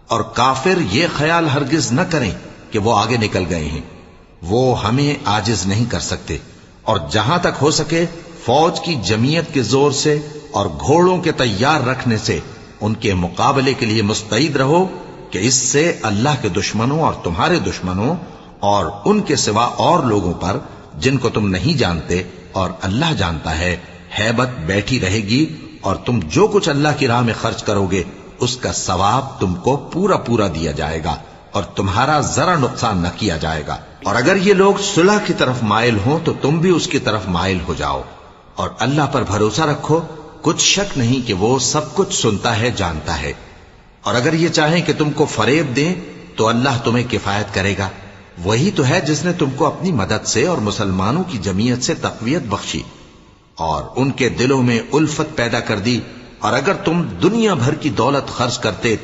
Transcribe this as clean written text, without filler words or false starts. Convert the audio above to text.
اور کافر یہ خیال ہرگز نہ کریں کہ وہ آگے نکل گئے ہیں، وہ ہمیں عاجز نہیں کر سکتے، اور جہاں تک ہو سکے فوج کی جمعیت کے زور سے اور گھوڑوں کے تیار رکھنے سے ان کے مقابلے کے لیے مستعد رہو کہ اس سے اللہ کے دشمنوں اور تمہارے دشمنوں اور ان کے سوا اور لوگوں پر جن کو تم نہیں جانتے اور اللہ جانتا ہے ہیبت بیٹھی رہے گی، اور تم جو کچھ اللہ کی راہ میں خرچ کرو گے اس کا ثواب تم کو پورا پورا دیا جائے گا اور تمہارا ذرا نقصان نہ کیا جائے گا۔ اور اگر یہ لوگ صلح کی طرف مائل ہوں تو تم بھی اس کی طرف مائل ہو جاؤ، اور اللہ پر بھروسہ رکھو، کچھ شک نہیں کہ وہ سب کچھ سنتا ہے، جانتا ہے۔ اور اگر یہ چاہیں کہ تم کو فریب دیں تو اللہ تمہیں کفایت کرے گا، وہی تو ہے جس نے تم کو اپنی مدد سے اور مسلمانوں کی جمعیت سے تقویت بخشی اور ان کے دلوں میں الفت پیدا کر دی، اور اگر تم دنیا بھر کی دولت خرچ کرتے